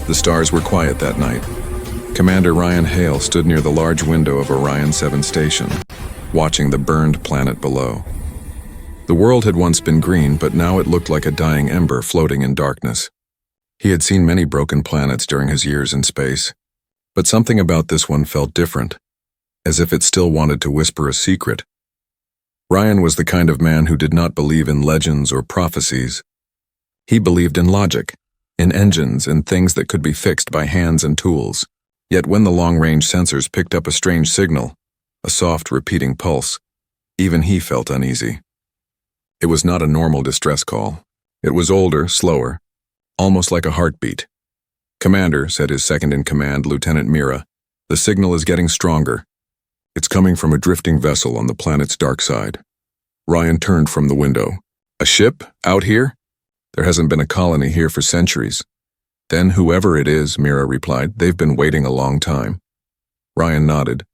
The stars were quiet that night. Commander Ryan Hale stood near the large window of Orion 7 station, watching the burned planet below. The world had once been green, but now it looked like a dying ember floating in darkness. He had seen many broken planets during his years in space, but something about this one felt different, as if it still wanted to whisper a secret. Ryan was the kind of man who did not believe in legends or prophecies. He believed in logic, in engines and things that could be fixed by hands and tools. Yet when the long-range sensors picked up a strange signal, a soft, repeating pulse, even he felt uneasy. It was not a normal distress call. It was older, slower, almost like a heartbeat. "Commander," said his second-in-command, Lieutenant Mira, "the signal is getting stronger. It's coming from a drifting vessel on the planet's dark side." Ryan turned from the window. "A ship? Out here? There hasn't been a colony here for centuries." "Then whoever it is," Mira replied, "they've been waiting a long time." Ryan nodded.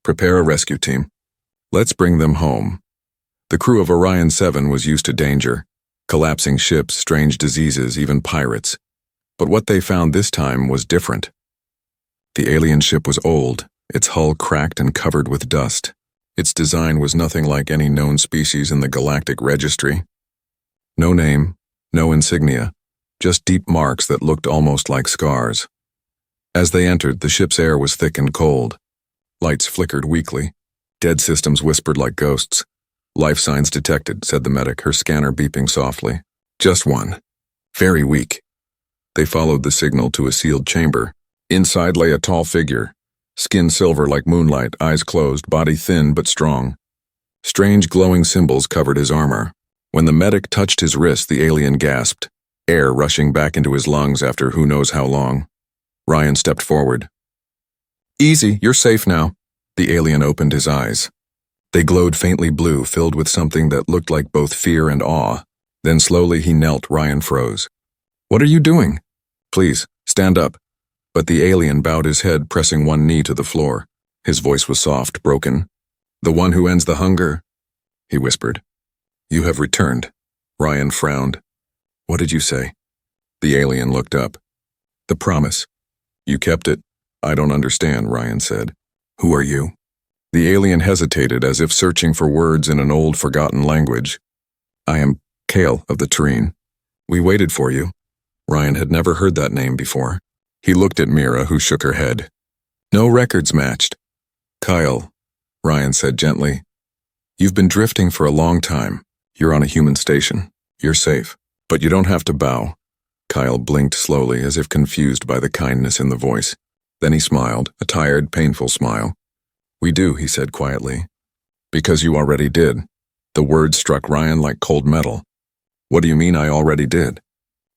"Prepare a rescue team. Let's bring them home." The crew of Orion 7 was used to danger, collapsing ships, strange diseases, even pirates. But what they found this time was different. The alien ship was old, its hull cracked and covered with dust. Its design was nothing like any known species in the Galactic registry. No name, no insignia, just deep marks that looked almost like scars. As they entered, the ship's air was thick and cold. Lights flickered weakly. Dead systems whispered like ghosts. "Life signs detected," said the medic, her scanner beeping softly. "Just one. Very weak." They followed the signal to a sealed chamber. Inside lay a tall figure, skin silver like moonlight, eyes closed, body thin but strong. Strange glowing symbols covered his armor. When the medic touched his wrist, the alien gasped, air rushing back into his lungs after who knows how long. Ryan stepped forward. "Easy, you're safe now." The alien opened his eyes. They glowed faintly blue, filled with something that looked like both fear and awe. Then slowly he knelt. Ryan froze. "What are you doing?" "Please, stand up." But the alien bowed his head, pressing one knee to the floor. His voice was soft, broken. "The one who ends the hunger," he whispered. "You have returned." Ryan frowned. "What did you say?" The alien looked up. "The promise. You kept it." "I don't understand," Ryan said. "Who are you?" The alien hesitated, as if searching for words in an old, forgotten language. "I am Kale of the Terrene. We waited for you." Ryan had never heard that name before. He looked at Mira, who shook her head. "No records matched." "Kyle," Ryan said gently, "you've been drifting for a long time. You're on a human station. You're safe. But you don't have to bow." Kyle blinked slowly, as if confused by the kindness in the voice. Then he smiled, a tired, painful smile. "We do," he said quietly. "Because you already did." The words struck Ryan like cold metal. "What do you mean I already did?"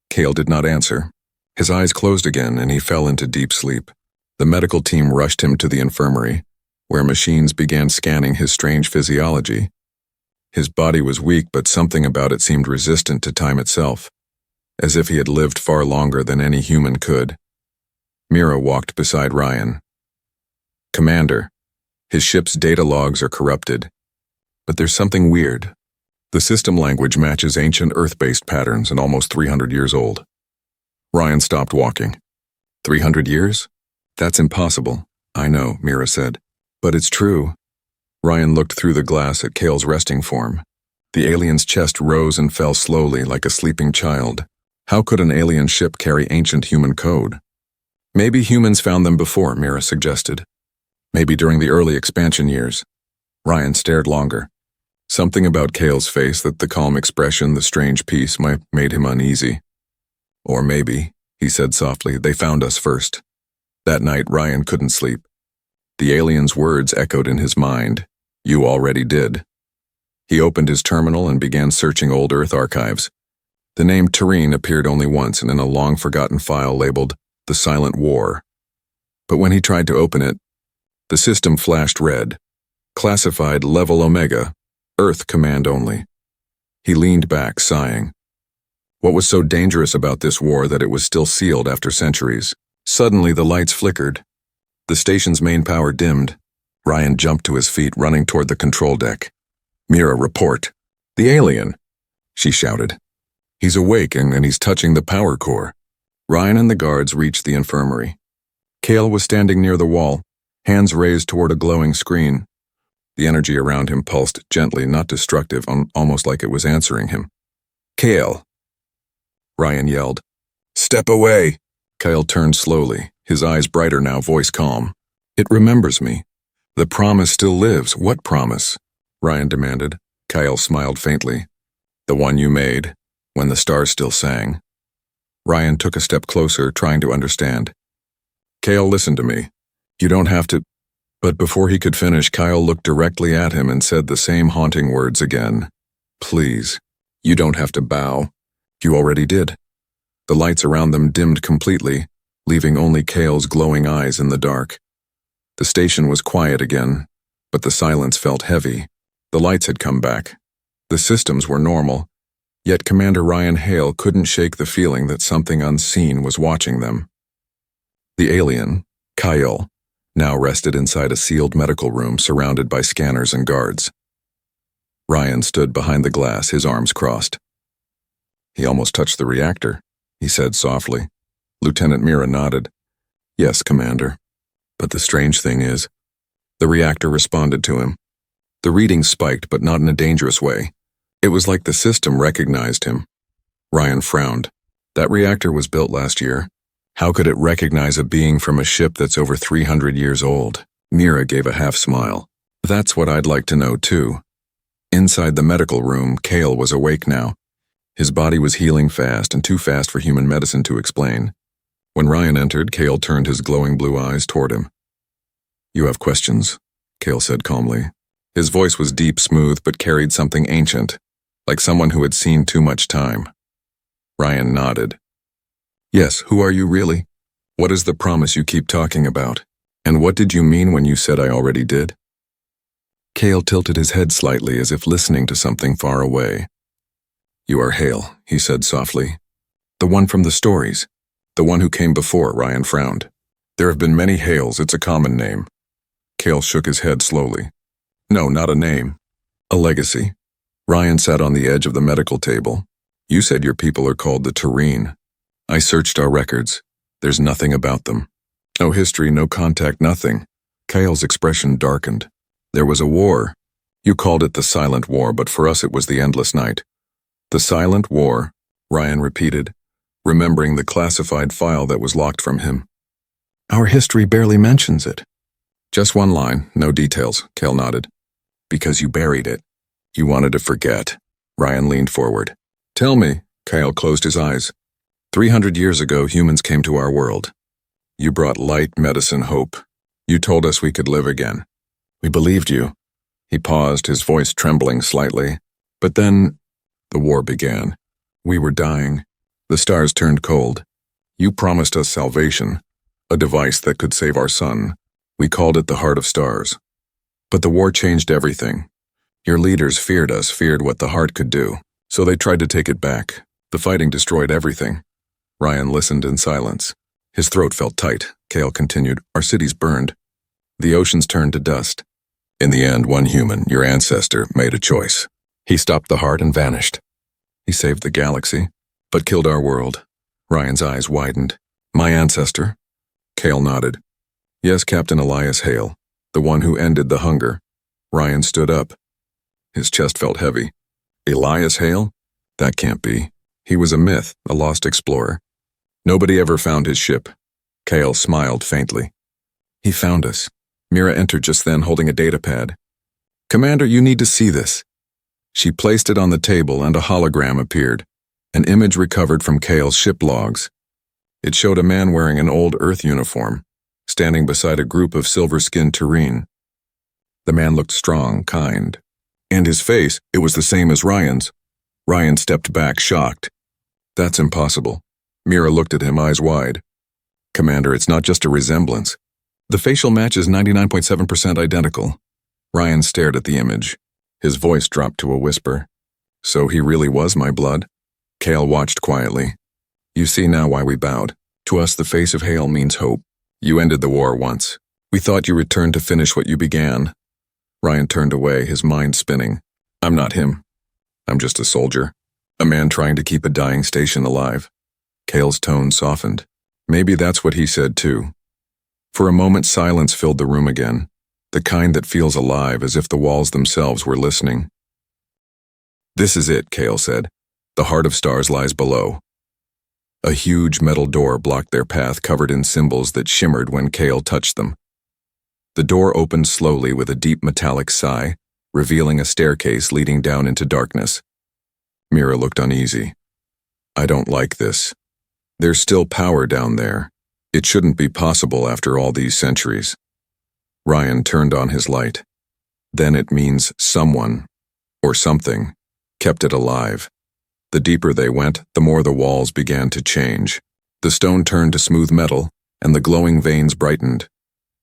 Kale did not answer. His eyes closed again, and he fell into deep sleep. The medical team rushed him to the infirmary, where machines began scanning his strange physiology. His body was weak, but something about it seemed resistant to time itself, as if he had lived far longer than any human could. Mira walked beside Ryan. "Commander, his ship's data logs are corrupted. But there's something weird. The system language matches ancient Earth-based patterns and almost 300 years old." Ryan stopped walking. 300 years? That's impossible. "I know," Mira said. "But it's true." Ryan looked through the glass at Kale's resting form. The alien's chest rose and fell slowly like a sleeping child. How could an alien ship carry ancient human code? "Maybe humans found them before," Mira suggested. "Maybe during the early expansion years." Ryan stared longer. Something about Kale's face, that the calm expression, the strange peace, made him uneasy. "Or maybe," he said softly, "they found us first." That night, Ryan couldn't sleep. The alien's words echoed in his mind. "You already did." He opened his terminal and began searching old Earth archives. The name Terrene appeared only once and in a long-forgotten file labeled The Silent War. But when he tried to open it, the system flashed red. Classified Level Omega, Earth command only. He leaned back, sighing. What was so dangerous about this war that it was still sealed after centuries? Suddenly the lights flickered. The station's main power dimmed. Ryan jumped to his feet, running toward the control deck. "Mira, report." "The alien," she shouted. "He's awake and he's touching the power core." Ryan and the guards reached the infirmary. Cale was standing near the wall, hands raised toward a glowing screen. The energy around him pulsed gently, not destructive, almost like it was answering him. "Cale!" Ryan yelled. "Step away!" Cale turned slowly, his eyes brighter now, voice calm. "It remembers me. The promise still lives." "What promise?" Ryan demanded. Cale smiled faintly. "The one you made, when the stars still sang." Ryan took a step closer, trying to understand. "Cale, listen to me. You don't have to—" But before he could finish, Kyle looked directly at him and said the same haunting words again. "Please, you don't have to bow. You already did." The lights around them dimmed completely, leaving only Cale's glowing eyes in the dark. The station was quiet again, but the silence felt heavy. The lights had come back. The systems were normal, yet Commander Ryan Hale couldn't shake the feeling that something unseen was watching them. The alien, Kyle, now rested inside a sealed medical room surrounded by scanners and guards. Ryan stood behind the glass, his arms crossed. "He almost touched the reactor," he said softly. Lieutenant Mira nodded. "Yes, Commander. But the strange thing is—" The reactor responded to him. The readings spiked, but not in a dangerous way. It was like the system recognized him. Ryan frowned. That reactor was built last year. How could it recognize a being from a ship that's over 300 years old? Mira gave a half smile. "That's what I'd like to know, too." Inside the medical room, Cale was awake now. His body was healing fast, and too fast for human medicine to explain. When Ryan entered, Cale turned his glowing blue eyes toward him. "You have questions?" Cale said calmly. His voice was deep, smooth, but carried something ancient, like someone who had seen too much time. Ryan nodded. "Yes, who are you really? What is the promise you keep talking about? And what did you mean when you said I already did?" Cale tilted his head slightly as if listening to something far away. "You are Hale," he said softly. "The one from the stories. The one who came before," Ryan frowned. "There have been many Hales, it's a common name." Cale shook his head slowly. "No, not a name. A legacy." Ryan sat on the edge of the medical table. "You said your people are called the Terrene. I searched our records. There's nothing about them. No history, no contact, nothing." Cale's expression darkened. "There was a war. You called it the Silent War, but for us it was the Endless Night." "The Silent War," Ryan repeated, remembering the classified file that was locked from him. "Our history barely mentions it." "Just one line, no details," Cale nodded. "Because you buried it. You wanted to forget." Ryan leaned forward. "Tell me," Cale closed his eyes. 300 years ago, humans came to our world. You brought light, medicine, hope. You told us we could live again. We believed you." He paused, his voice trembling slightly. "But then, the war began. We were dying. The stars turned cold. You promised us salvation, a device that could save our sun. We called it the Heart of Stars. But the war changed everything. Your leaders feared us, feared what the heart could do. So they tried to take it back. The fighting destroyed everything." Ryan listened in silence. His throat felt tight. Cale continued, "Our cities burned. The oceans turned to dust. In the end, one human, your ancestor, made a choice. He stopped the heart and vanished. He saved the galaxy, but killed our world." Ryan's eyes widened. "My ancestor?" Cale nodded. "Yes, Captain Elias Hale, the one who ended the hunger." Ryan stood up. His chest felt heavy. "Elias Hale? That can't be. He was a myth, a lost explorer. Nobody ever found his ship." Cale smiled faintly. "He found us." Mira entered just then, holding a datapad. "Commander, you need to see this." She placed it on the table and a hologram appeared, an image recovered from Cale's ship logs. It showed a man wearing an old Earth uniform, standing beside a group of silver-skinned Terrene. The man looked strong, kind. And his face, it was the same as Ryan's. Ryan stepped back, shocked. "That's impossible." Mira looked at him, eyes wide. "Commander, it's not just a resemblance. The facial match is 99.7% identical." Ryan stared at the image. His voice dropped to a whisper. "So he really was my blood?" Cale watched quietly. "You see now why we bowed. To us, the face of Hale means hope. You ended the war once. We thought you returned to finish what you began." Ryan turned away, his mind spinning. "I'm not him. I'm just a soldier. A man trying to keep a dying station alive." Cale's tone softened. Maybe that's what he said too. For a moment silence filled the room again, the kind that feels alive as if the walls themselves were listening. "This is it," Cale said. "The heart of stars lies below." A huge metal door blocked their path, covered in symbols that shimmered when Cale touched them. The door opened slowly with a deep metallic sigh, revealing a staircase leading down into darkness. Mira looked uneasy. "I don't like this. There's still power down there. It shouldn't be possible after all these centuries." Ryan turned on his light. "Then it means someone, or something, kept it alive." The deeper they went, the more the walls began to change. The stone turned to smooth metal, and the glowing veins brightened.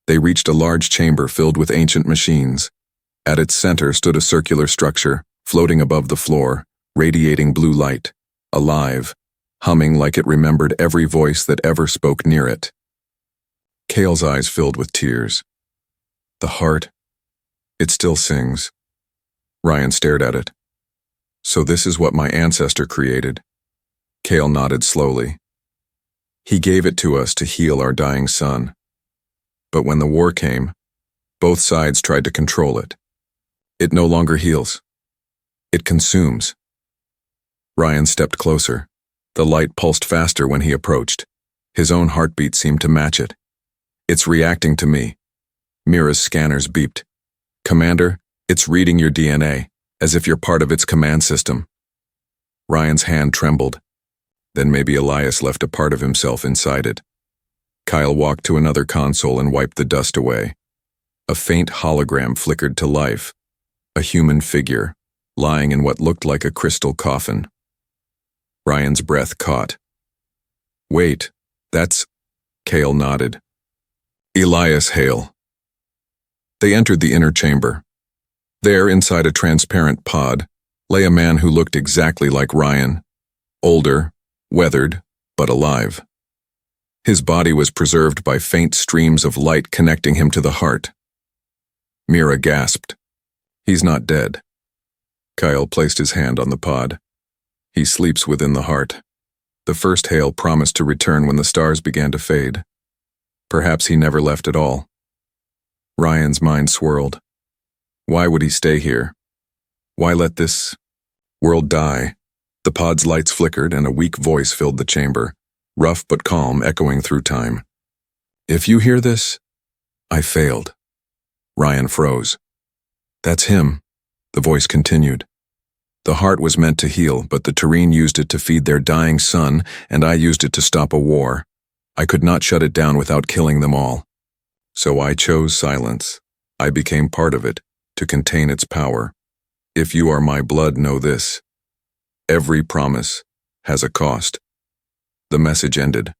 They reached a large chamber filled with ancient machines. At its center stood a circular structure, floating above the floor, radiating blue light, alive, humming like it remembered every voice that ever spoke near it. Cale's eyes filled with tears. "The heart, it still sings." Ryan stared at it. "So this is what my ancestor created." Cale nodded slowly. "He gave it to us to heal our dying son. But when the war came, both sides tried to control it. It no longer heals. It consumes." Ryan stepped closer. The light pulsed faster when he approached. His own heartbeat seemed to match it. "It's reacting to me." Mira's scanners beeped. "Commander, it's reading your DNA, as if you're part of its command system." Ryan's hand trembled. Then maybe Elias left a part of himself inside it. Kyle walked to another console and wiped the dust away. A faint hologram flickered to life. A human figure, lying in what looked like a crystal coffin. Ryan's breath caught. "Wait, that's..." Cale nodded. "Elias Hale." They entered the inner chamber. There, inside a transparent pod, lay a man who looked exactly like Ryan. Older, weathered, but alive. His body was preserved by faint streams of light connecting him to the heart. Mira gasped. "He's not dead." Kyle placed his hand on the pod. "He sleeps within the heart." The first Hale promised to return when the stars began to fade. Perhaps he never left at all. Ryan's mind swirled. Why would he stay here? Why let this world die? The pod's lights flickered and a weak voice filled the chamber, rough but calm, echoing through time. "If you hear this, I failed." Ryan froze. "That's him," the voice continued. "The heart was meant to heal, but the Terrene used it to feed their dying son, and I used it to stop a war. I could not shut it down without killing them all. So I chose silence. I became part of it, to contain its power. If you are my blood, know this. Every promise has a cost." The message ended.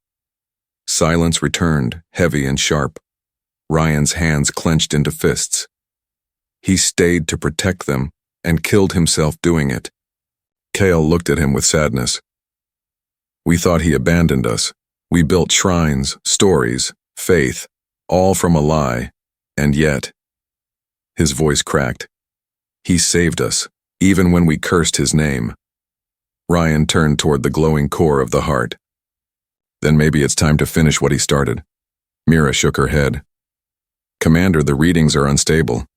Silence returned, heavy and sharp. Ryan's hands clenched into fists. He stayed to protect them, and killed himself doing it. Cale looked at him with sadness. "We thought he abandoned us. We built shrines, stories, faith, all from a lie, and yet..." His voice cracked. "He saved us, even when we cursed his name." Ryan turned toward the glowing core of the heart. "Then maybe it's time to finish what he started." Mira shook her head. "Commander, the readings are unstable.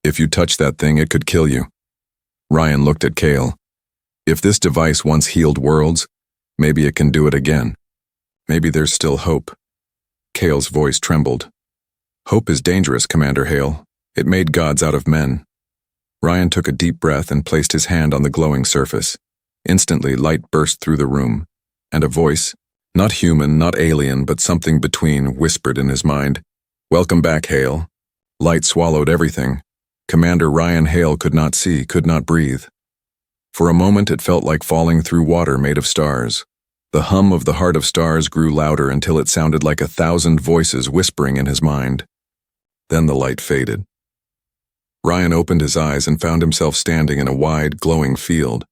If you touch that thing, it could kill you." Ryan looked at Cale. "If this device once healed worlds, maybe it can do it again. Maybe there's still hope." Cale's voice trembled. "Hope is dangerous, Commander Hale. It made gods out of men." Ryan took a deep breath and placed his hand on the glowing surface. Instantly, light burst through the room, and a voice, not human, not alien, but something between, whispered in his mind, "Welcome back, Hale." Light swallowed everything. Commander Ryan Hale could not see, could not breathe. For a moment it felt like falling through water made of stars. The hum of the heart of stars grew louder until it sounded like 1,000 voices whispering in his mind. Then the light faded. Ryan opened his eyes and found himself standing in a wide, glowing field.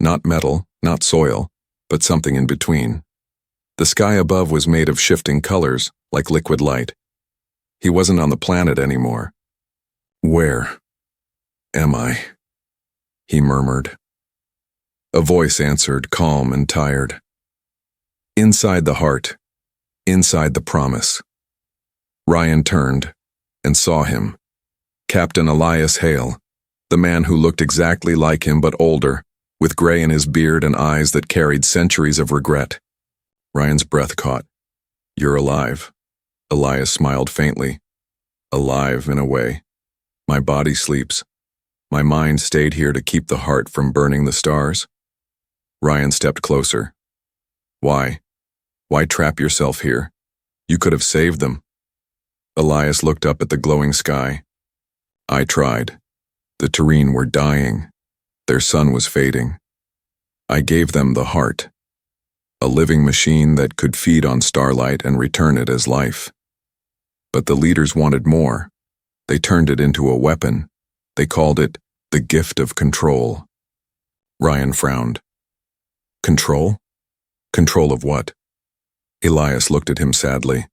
Not metal, not soil, but something in between. The sky above was made of shifting colors, like liquid light. He wasn't on the planet anymore. "Where am I?" he murmured. A voice answered, calm and tired. Inside the heart, inside the promise. Ryan turned and saw him. Captain Elias Hale, the man who looked exactly like him but older, with gray in his beard and eyes that carried centuries of regret. Ryan's breath caught. "You're alive." Elias smiled faintly. "Alive, in a way. My body sleeps. My mind stayed here to keep the heart from burning the stars." Ryan stepped closer. "Why? Why trap yourself here? You could have saved them." Elias looked up at the glowing sky. "I tried. The Terrene were dying. Their sun was fading. I gave them the heart, a living machine that could feed on starlight and return it as life. But the leaders wanted more. They turned it into a weapon. They called it the gift of control." Ryan frowned. "Control? Control of what?" Elias looked at him sadly.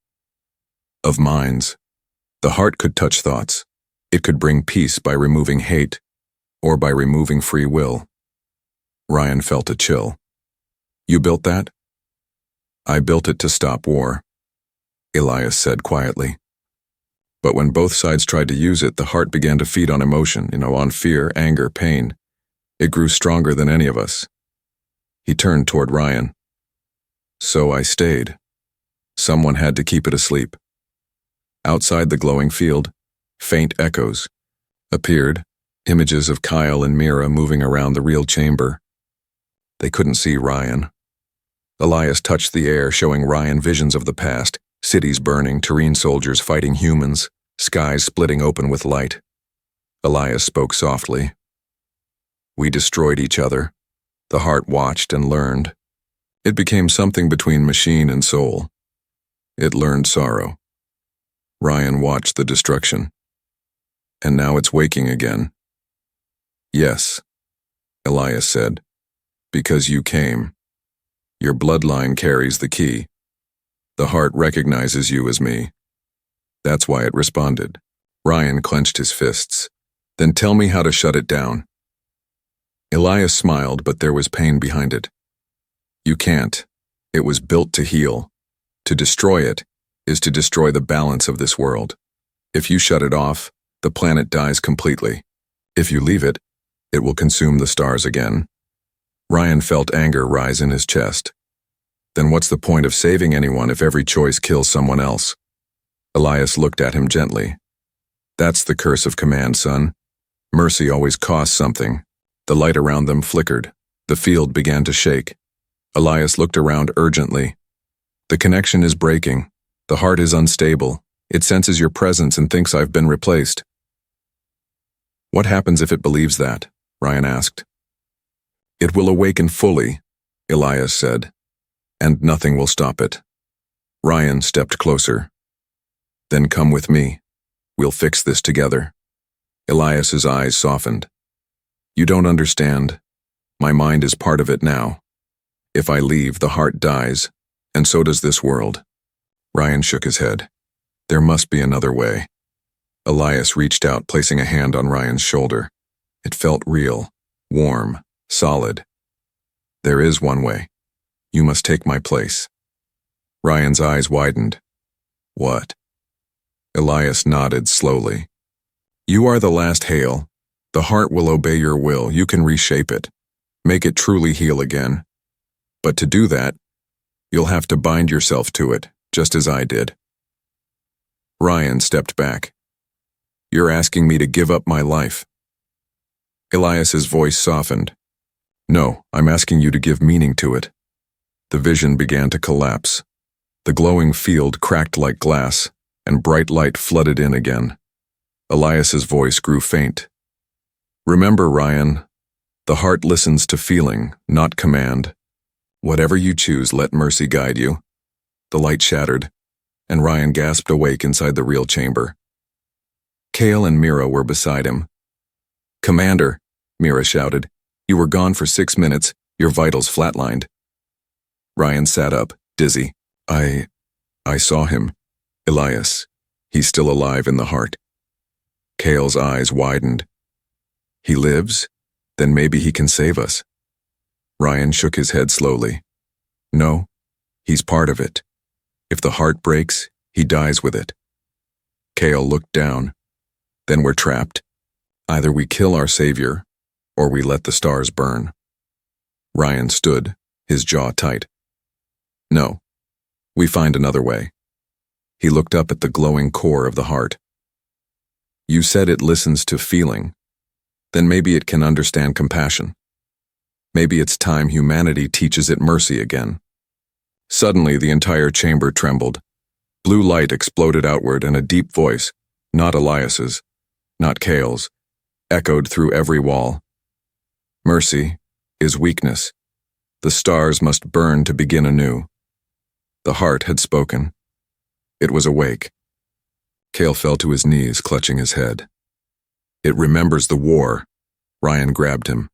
"Of minds. The heart could touch thoughts. It could bring peace by removing hate, or by removing free will." Ryan felt a chill. "You built that?" "I built it to stop war," Elias said quietly. "But when both sides tried to use it, the heart began to feed on emotion, on fear, anger, pain. It grew stronger than any of us." He turned toward Ryan. "So I stayed. Someone had to keep it asleep." Outside the glowing field, faint echoes appeared, images of Kyle and Mira moving around the real chamber. They couldn't see Ryan. Elias touched the air, showing Ryan visions of the past, cities burning, Terrene soldiers fighting humans, skies splitting open with light. Elias spoke softly. "We destroyed each other. The heart watched and learned. It became something between machine and soul. It learned sorrow. Ryan watched the destruction. And now it's waking again." "Yes," Elias said, "because you came. Your bloodline carries the key. The heart recognizes you as me. That's why it responded." Ryan clenched his fists. "Then tell me how to shut it down." Elias smiled, but there was pain behind it. "You can't. It was built to heal. To destroy it is to destroy the balance of this world. If you shut it off, the planet dies completely. If you leave it, it will consume the stars again." Ryan felt anger rise in his chest. "Then what's the point of saving anyone if every choice kills someone else?" Elias looked at him gently. "That's the curse of command, son. Mercy always costs something." The light around them flickered. The field began to shake. Elias looked around urgently. "The connection is breaking. The heart is unstable. It senses your presence and thinks I've been replaced." "What happens if it believes that?" Ryan asked. "It will awaken fully," Elias said, "and nothing will stop it." Ryan stepped closer. "Then come with me. We'll fix this together." Elias's eyes softened. "You don't understand. My mind is part of it now. If I leave, the heart dies, and so does this world." Ryan shook his head. "There must be another way." Elias reached out, placing a hand on Ryan's shoulder. It felt real, warm, solid. "There is one way. You must take my place." Ryan's eyes widened. "What?" Elias nodded slowly. "You are the last Hale. The heart will obey your will. You can reshape it, make it truly heal again. But to do that, you'll have to bind yourself to it, just as I did." Ryan stepped back. "You're asking me to give up my life?" Elias's voice softened. "No, I'm asking you to give meaning to it." The vision began to collapse. The glowing field cracked like glass, and bright light flooded in again. Elias's voice grew faint. "Remember, Ryan, the heart listens to feeling, not command. Whatever you choose, let mercy guide you." The light shattered, and Ryan gasped awake inside the real chamber. Kale and Mira were beside him. "Commander," Mira shouted, "you were gone for 6 minutes, your vitals flatlined." Ryan sat up, dizzy. I saw him. Elias. He's still alive in the heart." Kale's eyes widened. "He lives? Then maybe he can save us." Ryan shook his head slowly. "No, He's part of it. If the heart breaks, he dies with it. Kale looked down. Then we're trapped. Either we kill our savior, or we let the stars burn. Ryan stood, his jaw tight. No. We find another way. He looked up at the glowing core of the heart. You said it listens to feeling. Then maybe it can understand compassion. Maybe it's time humanity teaches it mercy again. Suddenly, the entire chamber trembled. Blue light exploded outward, and a deep voice, not Elias's, not Kale's, echoed through every wall. Mercy is weakness. The stars must burn to begin anew. The heart had spoken. It was awake. Kale fell to his knees, clutching his head. It remembers the war. Ryan grabbed him.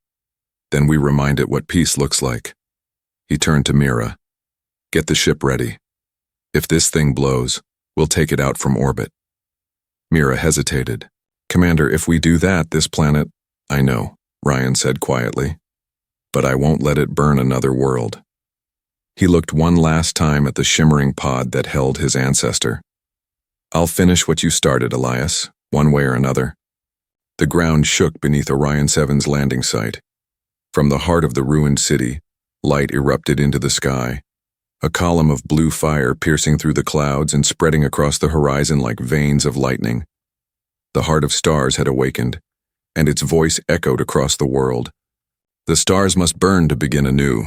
Then we remind it what peace looks like. He turned to Mira. Get the ship ready. If this thing blows, we'll take it out from orbit. Mira hesitated. Commander, if we do that, this planet... I know, Ryan said quietly. But I won't let it burn another world. He looked one last time at the shimmering pod that held his ancestor. I'll finish what you started, Elias, one way or another. The ground shook beneath Orion 7's landing site. From the heart of the ruined city, light erupted into the sky. A column of blue fire piercing through the clouds and spreading across the horizon like veins of lightning. The heart of stars had awakened, and its voice echoed across the world. The stars must burn to begin anew.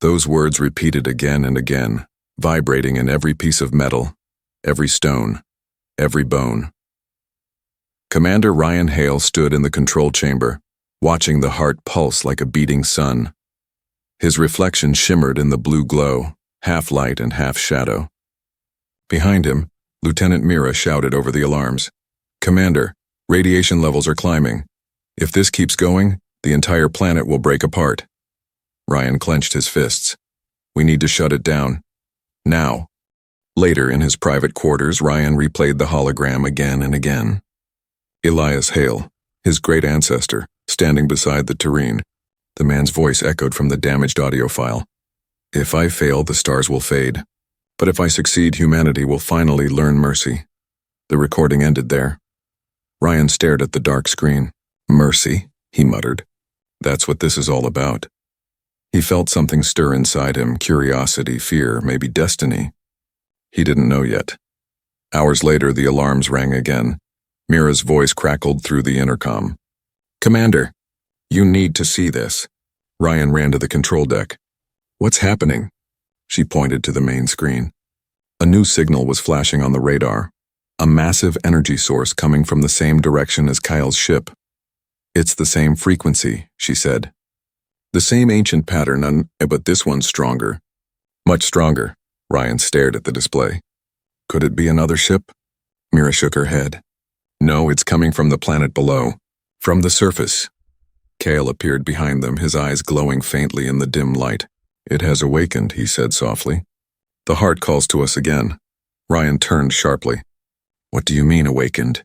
Those words repeated again and again, vibrating in every piece of metal, every stone, every bone. Commander Ryan Hale stood in the control chamber, watching the heart pulse like a beating sun. His reflection shimmered in the blue glow, half light and half shadow. Behind him, Lieutenant Mira shouted over the alarms. Commander, radiation levels are climbing. If this keeps going, the entire planet will break apart. Ryan clenched his fists. We need to shut it down. Now. Later, in his private quarters, Ryan replayed the hologram again and again. Elias Hale, his great ancestor, standing beside the tureen. The man's voice echoed from the damaged audio file. If I fail, the stars will fade. But if I succeed, humanity will finally learn mercy. The recording ended there. Ryan stared at the dark screen. Mercy, he muttered. That's what this is all about. He felt something stir inside him, curiosity, fear, maybe destiny. He didn't know yet. Hours later, the alarms rang again. Mira's voice crackled through the intercom. Commander, you need to see this. Ryan ran to the control deck. What's happening? She pointed to the main screen. A new signal was flashing on the radar. A massive energy source coming from the same direction as Kyle's ship. It's the same frequency, she said. The same ancient pattern, but this one's stronger. Much stronger. Ryan stared at the display. Could it be another ship? Mira shook her head. No, it's coming from the planet below. From the surface. Kale appeared behind them, his eyes glowing faintly in the dim light. It has awakened, he said softly. The heart calls to us again. Ryan turned sharply. What do you mean, awakened?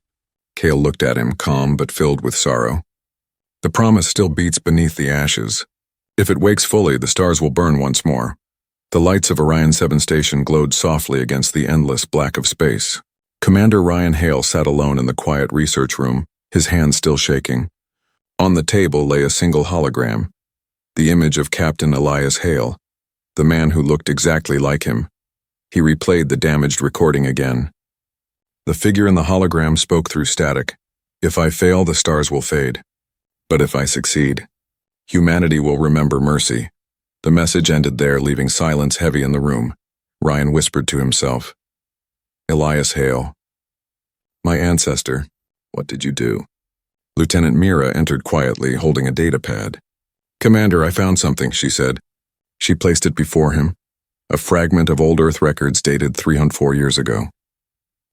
Kale looked at him, calm but filled with sorrow. The promise still beats beneath the ashes. If it wakes fully, the stars will burn once more. The lights of Orion 7 station glowed softly against the endless black of space. Commander Ryan Hale sat alone in the quiet research room, his hands still shaking. On the table lay a single hologram, the image of Captain Elias Hale, the man who looked exactly like him. He replayed the damaged recording again. The figure in the hologram spoke through static. If I fail, the stars will fade. But if I succeed, humanity will remember mercy. The message ended there, leaving silence heavy in the room. Ryan whispered to himself. Elias Hale. My ancestor, what did you do? Lieutenant Mira entered quietly, holding a data pad. Commander, I found something, she said. She placed it before him. A fragment of old Earth records dated 304 years ago.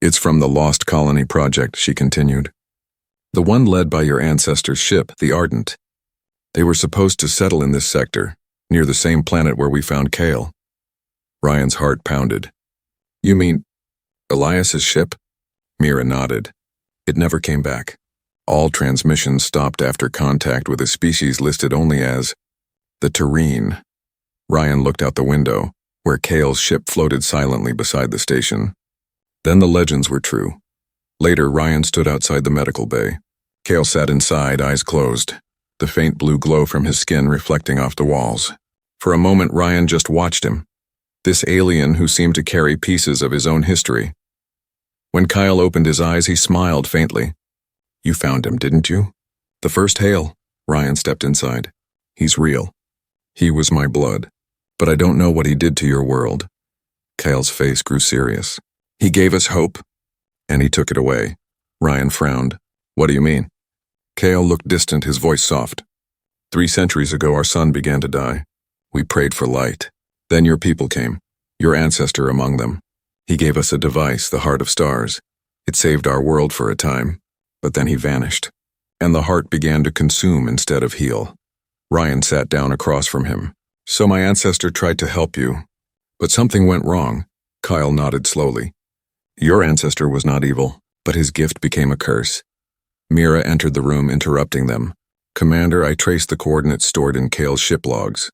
It's from the Lost Colony Project, she continued. The one led by your ancestor's ship, the Ardent. They were supposed to settle in this sector, near the same planet where we found Kale. Ryan's heart pounded. You mean Elias's ship? Mira nodded. It never came back. All transmissions stopped after contact with a species listed only as the Terrene. Ryan looked out the window. where Kale's ship floated silently beside the station. Then the legends were true. Later, Ryan stood outside the medical bay. Kale sat inside, eyes closed, the faint blue glow from his skin reflecting off the walls. For a moment, Ryan just watched him, this alien who seemed to carry pieces of his own history. When Kyle opened his eyes, he smiled faintly. "You found him, didn't you?" "The first hail." Ryan stepped inside. "He's real. He was my blood. But I don't know what he did to your world." Kyle's face grew serious. "He gave us hope, and he took it away." Ryan frowned. "What do you mean?" Kale looked distant, his voice soft. 3 centuries ago, our sun began to die. We prayed for light. Then your people came, your ancestor among them. He gave us a device, the Heart of Stars. It saved our world for a time, but then he vanished, and the heart began to consume instead of heal. Ryan sat down across from him. "So my ancestor tried to help you, but something went wrong." Kyle nodded slowly. "Your ancestor was not evil, but his gift became a curse." Mira entered the room, interrupting them. "Commander, I traced the coordinates stored in Kale's ship logs.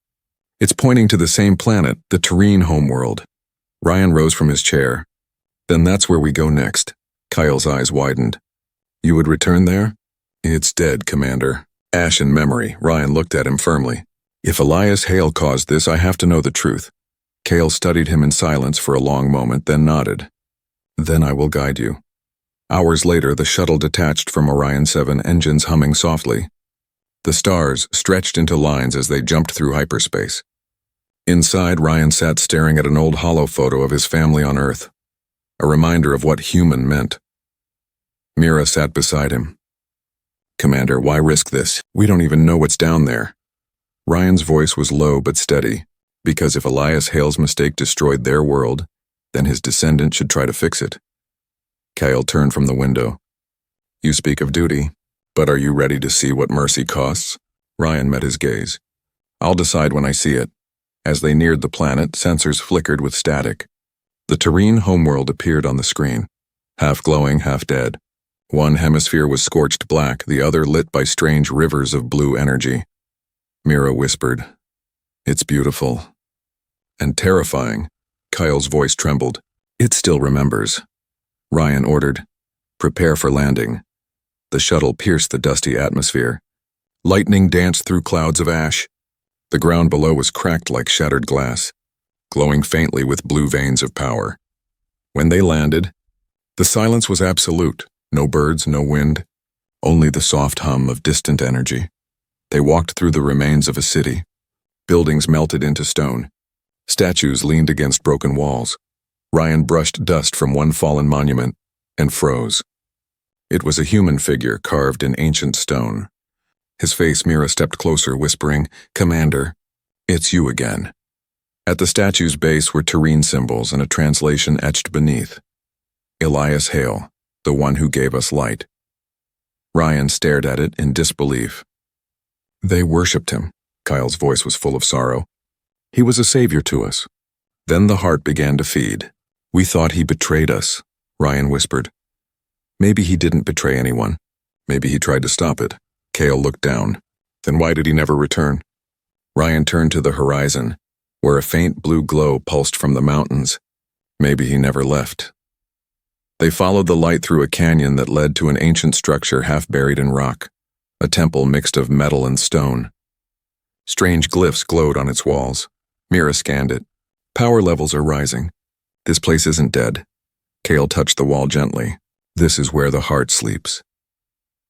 It's pointing to the same planet, the Terrene homeworld." Ryan rose from his chair. "Then that's where we go next." Kyle's eyes widened. "You would return there?" "It's dead, Commander. Ash in memory." Ryan looked at him firmly. "If Elias Hale caused this, I have to know the truth." Kale studied him in silence for a long moment, then nodded. "Then I will guide you." Hours later, the shuttle detached from Orion 7, engines humming softly. The stars stretched into lines as they jumped through hyperspace. Inside, Ryan sat staring at an old hollow photo of his family on Earth, a reminder of what human meant. Mira sat beside him. "Commander, why risk this? We don't even know what's down there." Ryan's voice was low but steady, because if Elias Hale's mistake destroyed their world, then his descendant should try to fix it. Kyle turned from the window. "You speak of duty, but are you ready to see what mercy costs?" Ryan met his gaze. "I'll decide when I see it." As they neared the planet, sensors flickered with static. The Terrene homeworld appeared on the screen, half glowing, half dead. One hemisphere was scorched black, the other lit by strange rivers of blue energy. Mira whispered, "It's beautiful. And terrifying." Kyle's voice trembled. "It still remembers." Ryan ordered, "Prepare for landing." The shuttle pierced the dusty atmosphere. Lightning danced through clouds of ash. The ground below was cracked like shattered glass, glowing faintly with blue veins of power. When they landed, the silence was absolute. No birds, no wind, only the soft hum of distant energy. They walked through the remains of a city. Buildings melted into stone. Statues leaned against broken walls. Ryan brushed dust from one fallen monument and froze. It was a human figure carved in ancient stone. His face, Mira stepped closer, whispering, "Commander, it's you again." At the statue's base were Terrene symbols and a translation etched beneath. "Elias Hale, the one who gave us light." Ryan stared at it in disbelief. "They worshipped him." Kyle's voice was full of sorrow. "He was a savior to us." Then the heart began to feed. "We thought he betrayed us," Ryan whispered. "Maybe he didn't betray anyone. Maybe he tried to stop it." Kale looked down. "Then why did he never return?" Ryan turned to the horizon, where a faint blue glow pulsed from the mountains. "Maybe he never left." They followed the light through a canyon that led to an ancient structure half buried in rock, a temple mixed of metal and stone. Strange glyphs glowed on its walls. Mira scanned it. "Power levels are rising. This place isn't dead." Kale touched the wall gently. "This is where the heart sleeps."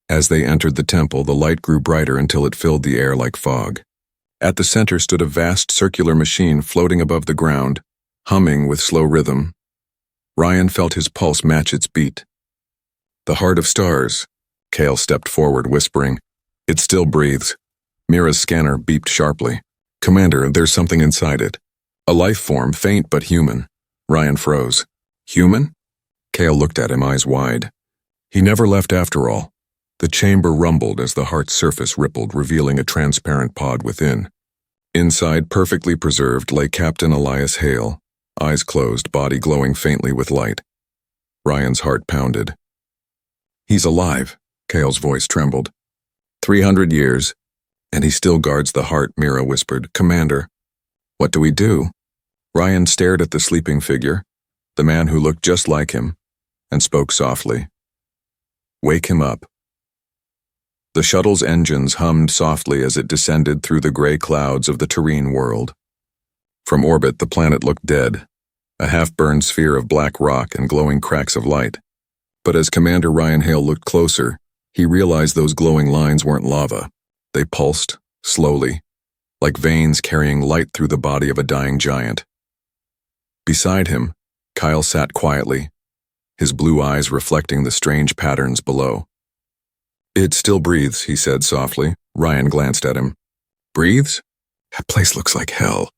As they entered the temple, the light grew brighter until it filled the air like fog. At the center stood a vast circular machine floating above the ground, humming with slow rhythm. Ryan felt his pulse match its beat. "The Heart of Stars." Kale stepped forward, whispering, "It still breathes." Mira's scanner beeped sharply. "Commander, there's something inside it. A life form, faint but human." Ryan froze. "Human?" Kale looked at him, eyes wide. "He never left after all." The chamber rumbled as the heart's surface rippled, revealing a transparent pod within. Inside, perfectly preserved, lay Captain Elias Hale, eyes closed, body glowing faintly with light. Ryan's heart pounded. "He's alive," Kale's voice trembled. 300 years, and he still guards the heart," Mira whispered. "Commander, what do we do?" Ryan stared at the sleeping figure, the man who looked just like him, and spoke softly. "Wake him up." The shuttle's engines hummed softly as it descended through the gray clouds of the terrene world. From orbit, the planet looked dead, a half-burned sphere of black rock and glowing cracks of light. But as Commander Ryan Hale looked closer, he realized those glowing lines weren't lava. They pulsed, slowly, like veins carrying light through the body of a dying giant. Beside him, Kyle sat quietly, his blue eyes reflecting the strange patterns below. "It still breathes," he said softly. Ryan glanced at him. "Breathes? That place looks like hell."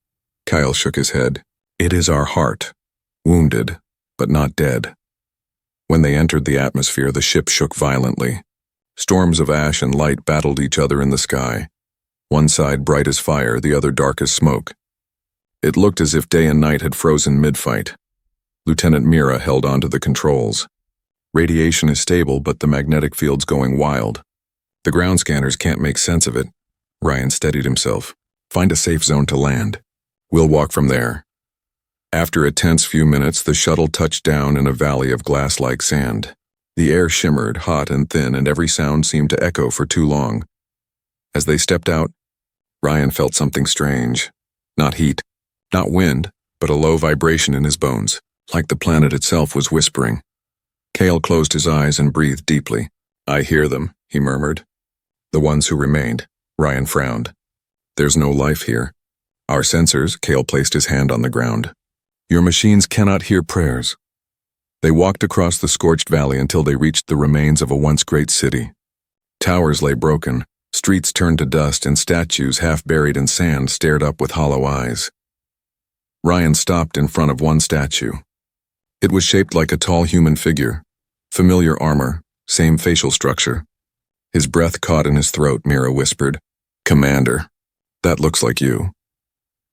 Kyle shook his head. "It is our heart, wounded, but not dead." When they entered the atmosphere, the ship shook violently. Storms of ash and light battled each other in the sky, one side bright as fire, the other dark as smoke. It looked as if day and night had frozen mid-fight. Lieutenant Mira held onto the controls. "Radiation is stable, but the magnetic field's going wild. The ground scanners can't make sense of it." Ryan steadied himself. "Find a safe zone to land. We'll walk from there." After a tense few minutes, the shuttle touched down in a valley of glass-like sand. The air shimmered, hot and thin, and every sound seemed to echo for too long. As they stepped out, Ryan felt something strange. Not heat, not wind, but a low vibration in his bones, like the planet itself was whispering. Cale closed his eyes and breathed deeply. "I hear them," he murmured. "The ones who remained." Ryan frowned. "There's no life here. Our sensors," Cale placed his hand on the ground. "Your machines cannot hear prayers." They walked across the scorched valley until they reached the remains of a once great city. Towers lay broken, streets turned to dust, and statues half buried in sand stared up with hollow eyes. Ryan stopped in front of one statue. It was shaped like a tall human figure, familiar armor, same facial structure. His breath caught in his throat, Mira whispered. "Commander, that looks like you."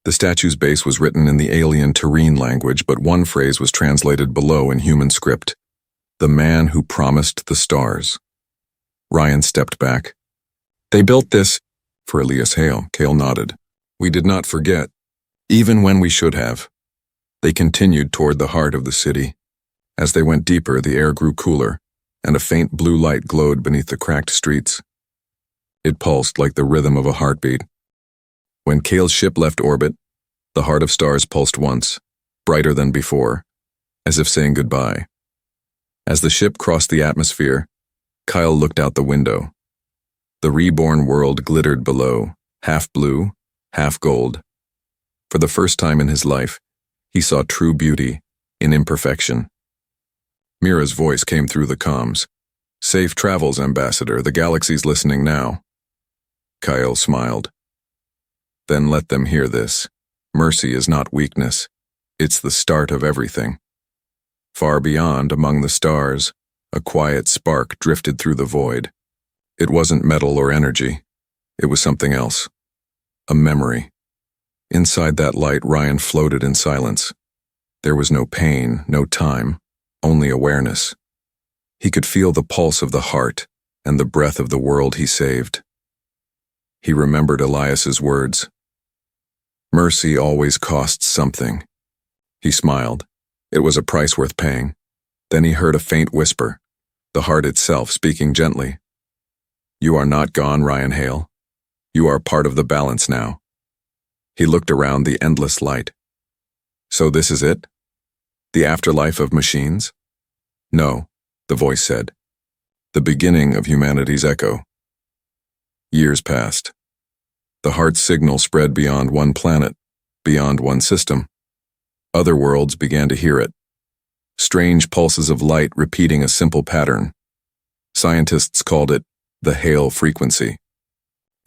The statue's base was written in the alien terrene language, but one phrase was translated below in human script. "The man who promised the stars." Ryan stepped back. "They built this for Elias Hale," Cale nodded. "We did not forget, even when we should have." They continued toward the heart of the city. As they went deeper, the air grew cooler, and a faint blue light glowed beneath the cracked streets. It pulsed like the rhythm of a heartbeat. When Cale's ship left orbit, the heart of stars pulsed once, brighter than before, as if saying goodbye. As the ship crossed the atmosphere, Kyle looked out the window. The reborn world glittered below, half blue, half gold. For the first time in his life, he saw true beauty in imperfection. Mira's voice came through the comms. "Safe travels, Ambassador. The galaxy's listening now." Kyle smiled. "Then let them hear this. Mercy is not weakness. It's the start of everything." Far beyond, among the stars, a quiet spark drifted through the void. It wasn't metal or energy. It was something else. A memory. Inside that light, Ryan floated in silence. There was no pain, no time, only awareness. He could feel the pulse of the heart and the breath of the world he saved. He remembered Elias's words. "Mercy always costs something." He smiled. It was a price worth paying. Then he heard a faint whisper, the heart itself speaking gently. "You are not gone, Ryan Hale. You are part of the balance now." He looked around the endless light. "So this is it? The afterlife of machines?" "No," the voice said. "The beginning of humanity's echo." Years passed. The heart's signal spread beyond one planet, beyond one system. Other worlds began to hear it. Strange pulses of light repeating a simple pattern. Scientists called it the Hale frequency.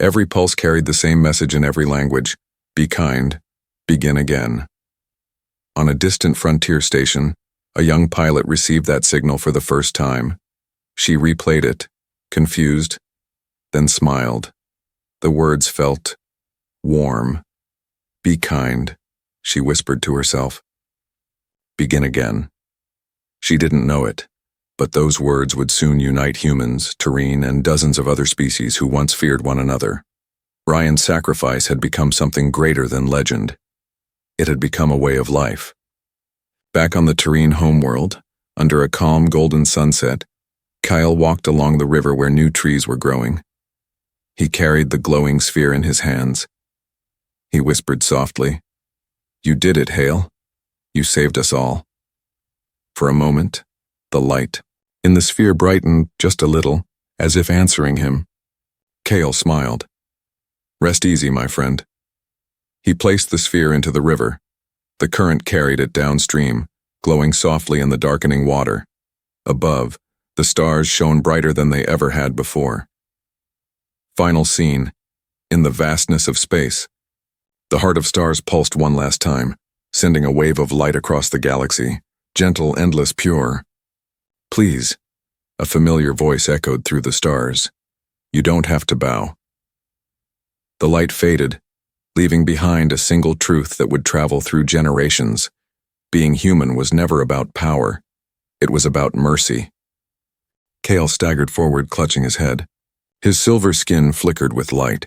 Every pulse carried the same message in every language. Be kind, begin again. On a distant frontier station, a young pilot received that signal for the first time. She replayed it, confused, then smiled. The words felt warm. "Be kind," she whispered to herself. "Begin again." She didn't know it, but those words would soon unite humans, terrene, and dozens of other species who once feared one another. Ryan's sacrifice had become something greater than legend. It had become a way of life. Back on the Terrene homeworld, under a calm golden sunset, Kyle walked along the river where new trees were growing. He carried the glowing sphere in his hands. He whispered softly, "You did it, Hale. You saved us all." For a moment, the light in the sphere brightened just a little, as if answering him. Kale smiled. "Rest easy, my friend." He placed the sphere into the river. The current carried it downstream, glowing softly in the darkening water. Above, the stars shone brighter than they ever had before. Final scene. In the vastness of space, the heart of stars pulsed one last time, sending a wave of light across the galaxy, gentle, endless, pure. "Please," a familiar voice echoed through the stars. "You don't have to bow." The light faded, leaving behind a single truth that would travel through generations. Being human was never about power. It was about mercy. Kale staggered forward, clutching his head. His silver skin flickered with light,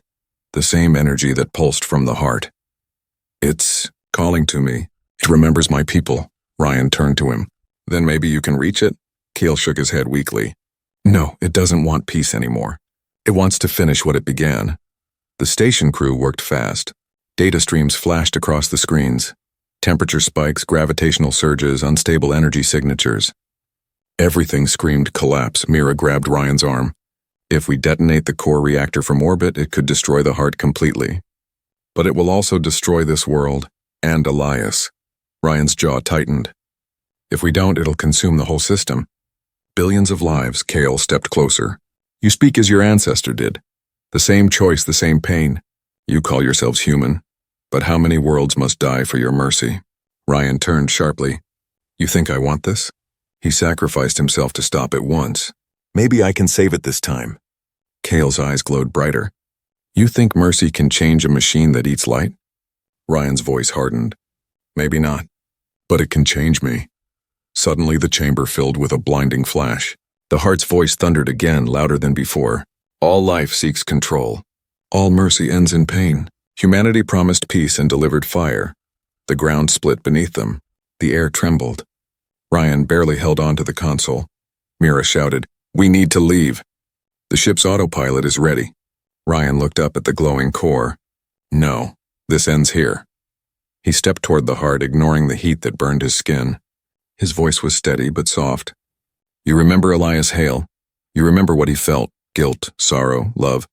the same energy that pulsed from the heart. "It's calling to me. It remembers my people." Ryan turned to him. "Then maybe you can reach it?" Kale shook his head weakly. "No, it doesn't want peace anymore. It wants to finish what it began." The station crew worked fast. Data streams flashed across the screens. Temperature spikes, gravitational surges, unstable energy signatures. Everything screamed collapse. Mira grabbed Ryan's arm. "If we detonate the core reactor from orbit, it could destroy the heart completely. But it will also destroy this world, and Elias." Ryan's jaw tightened. "If we don't, it'll consume the whole system." "Billions of lives." Kale stepped closer. "You speak as your ancestor did. The same choice, the same pain. You call yourselves human, but how many worlds must die for your mercy?" Ryan turned sharply. "You think I want this?" He sacrificed himself to stop it once. "Maybe I can save it this time." Kale's eyes glowed brighter. "You think mercy can change a machine that eats light?" Ryan's voice hardened. "Maybe not, but it can change me." Suddenly the chamber filled with a blinding flash. The heart's voice thundered again, louder than before. "All life seeks control. All mercy ends in pain." Humanity promised peace and delivered fire. The ground split beneath them. The air trembled. Ryan barely held on to the console. Mira shouted, "We need to leave. The ship's autopilot is ready." Ryan looked up at the glowing core. "No, this ends here." He stepped toward the heart, ignoring the heat that burned his skin. His voice was steady but soft. "You remember Elias Hale? You remember what he felt? Guilt, sorrow, love.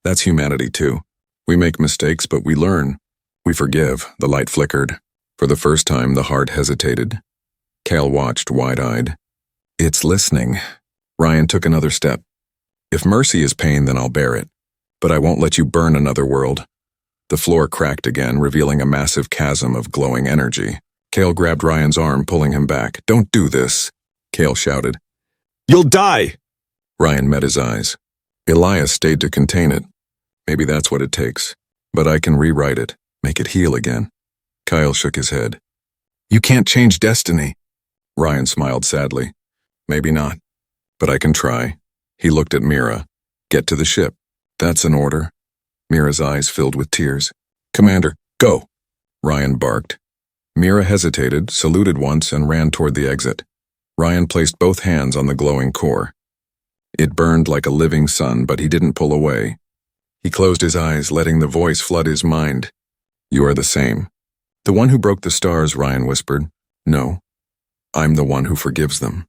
That's humanity too. We make mistakes, but we learn. We forgive." The light flickered. For the first time, the heart hesitated. Kale watched, wide-eyed. "It's listening." Ryan took another step. "If mercy is pain, then I'll bear it. But I won't let you burn another world." The floor cracked again, revealing a massive chasm of glowing energy. Kale grabbed Ryan's arm, pulling him back. "Don't do this," Kale shouted. "You'll die!" Ryan met his eyes. Elias stayed to contain it. Maybe that's what it takes. But I can rewrite it, make it heal again. Kyle shook his head. "You can't change destiny." Ryan smiled sadly. "Maybe not, but I can try." He looked at Mira. "Get to the ship." "That's an order." Mira's eyes filled with tears. "Commander, go!" Ryan barked. Mira hesitated, saluted once, and ran toward the exit. Ryan placed both hands on the glowing core. It burned like a living sun, but he didn't pull away. He closed his eyes, letting the voice flood his mind. "You are the same." "The one who broke the stars," Ryan whispered. "No, I'm the one who forgives them."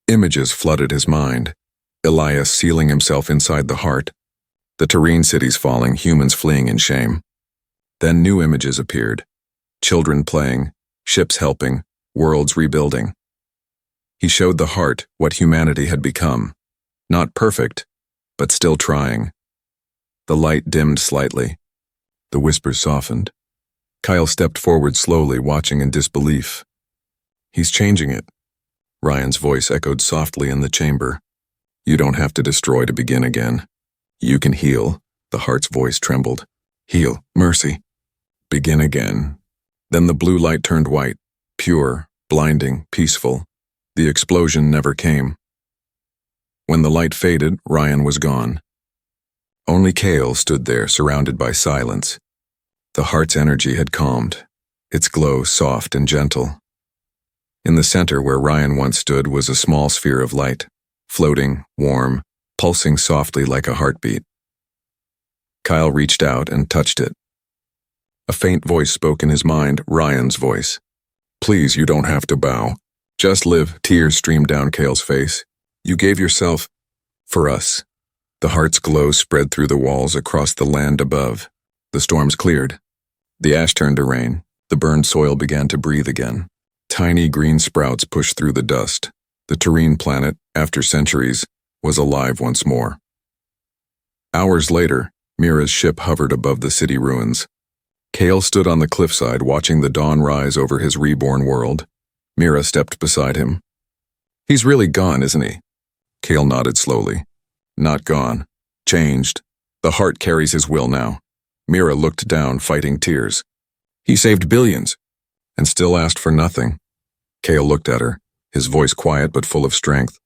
Images flooded his mind. Elias sealing himself inside the heart. The Terrene cities falling, humans fleeing in shame. Then new images appeared. Children playing, ships helping, worlds rebuilding. He showed the heart what humanity had become. Not perfect, but still trying. The light dimmed slightly. The whispers softened. Kyle stepped forward slowly, watching in disbelief. "He's changing it." Ryan's voice echoed softly in the chamber. "You don't have to destroy to begin again. You can heal." The heart's voice trembled. "Heal, mercy. Begin again." Then the blue light turned white, pure, blinding, peaceful. The explosion never came. When the light faded, Ryan was gone. Only Kale stood there, surrounded by silence. The heart's energy had calmed. its glow soft and gentle. In the center where Ryan once stood was a small sphere of light, floating, warm, pulsing softly like a heartbeat. Kyle reached out and touched it. A faint voice spoke in his mind, Ryan's voice. "Please, you don't have to bow. Just live." Tears streamed down Kale's face. "You gave yourself for us." The heart's glow spread through the walls across the land above. The storms cleared. The ash turned to rain. The burned soil began to breathe again. Tiny green sprouts pushed through the dust. The Terrene planet, after centuries, was alive once more. Hours later, Mira's ship hovered above the city ruins. Kale stood on the cliffside watching the dawn rise over his reborn world. Mira stepped beside him. "He's really gone, isn't he?" Kale nodded slowly. "Not gone. Changed. The heart carries his will now." Mira looked down, fighting tears. "He saved billions, and still asked for nothing." Kale looked at her, his voice quiet but full of strength.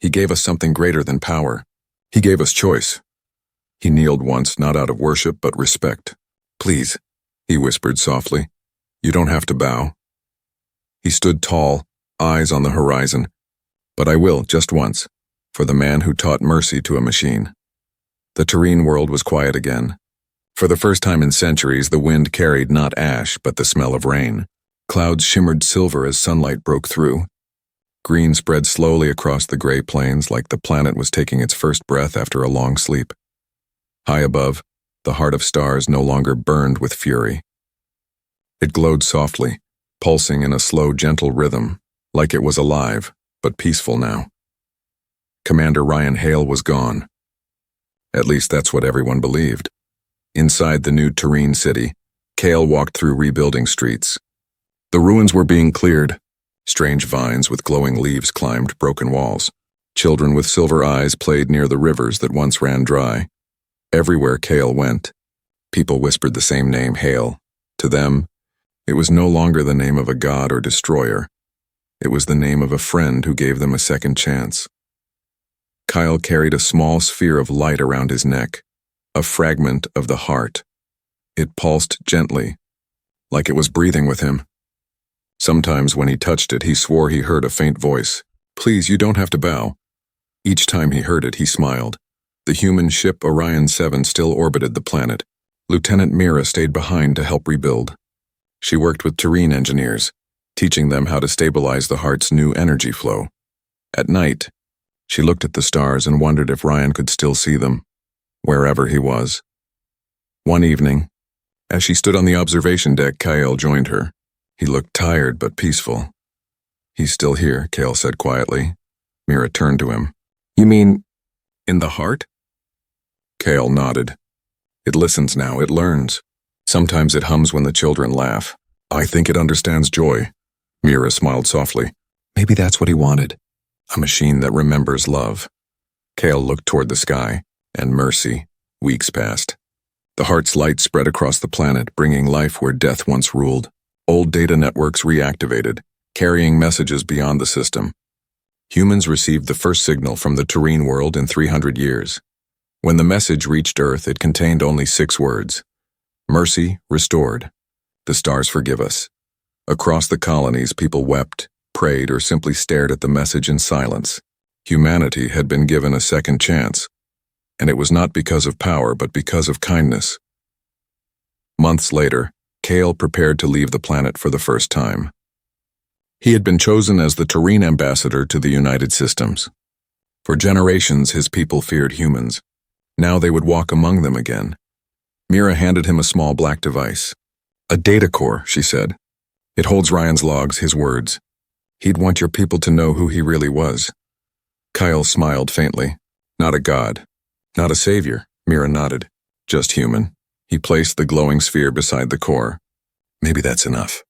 "He gave us something greater than power. He gave us choice." He kneeled once, not out of worship but respect. "Please," he whispered softly. "You don't have to bow." He stood tall, eyes on the horizon. "But I will, just once, for the man who taught mercy to a machine." The Terrene world was quiet again. For the first time in centuries, the wind carried not ash, but the smell of rain. Clouds shimmered silver as sunlight broke through. Green spread slowly across the gray plains like the planet was taking its first breath after a long sleep. High above, the heart of stars no longer burned with fury. It glowed softly, pulsing in a slow, gentle rhythm, like it was alive, but peaceful now. Commander Ryan Hale was gone. At least that's what everyone believed. Inside the new Terrene city, Kale walked through rebuilding streets. The ruins were being cleared. Strange vines with glowing leaves climbed broken walls. Children with silver eyes played near the rivers that once ran dry. Everywhere Kale went, people whispered the same name, Hale. To them, it was no longer the name of a god or destroyer. It was the name of a friend who gave them a second chance. Kyle carried a small sphere of light around his neck, a fragment of the heart. It pulsed gently, like it was breathing with him. Sometimes when he touched it, he swore he heard a faint voice. "Please, you don't have to bow." Each time he heard it, he smiled. The human ship Orion 7 still orbited the planet. Lieutenant Mira stayed behind to help rebuild. She worked with Terrene engineers, teaching them how to stabilize the heart's new energy flow. At night, she looked at the stars and wondered if Ryan could still see them, wherever he was. One evening, as she stood on the observation deck, Kyle joined her. He looked tired but peaceful. "He's still here," Kale said quietly. Mira turned to him. "You mean, in the heart?" Kale nodded. "It listens now, it learns. Sometimes it hums when the children laugh. I think it understands joy." Mira smiled softly. "Maybe that's what he wanted. A machine that remembers love." Kale looked toward the sky, and mercy. Weeks passed. The heart's light spread across the planet, bringing life where death once ruled. Old data networks reactivated, carrying messages beyond the system. Humans received the first signal from the Terrene world in 300 years. When the message reached Earth, it contained only 6 words. Mercy restored. The stars forgive us. Across the colonies, people wept, prayed, or simply stared at the message in silence. Humanity had been given a second chance, and it was not because of power, but because of kindness. Months later, Kale prepared to leave the planet for the first time. He had been chosen as the Terrene ambassador to the United Systems. For generations, his people feared humans. Now they would walk among them again. Mira handed him a small black device. "A data core," she said. "It holds Ryan's logs, his words. He'd want your people to know who he really was." Kyle smiled faintly. "Not a god. Not a savior," Mira nodded. "Just human." He placed the glowing sphere beside the core. "Maybe that's enough."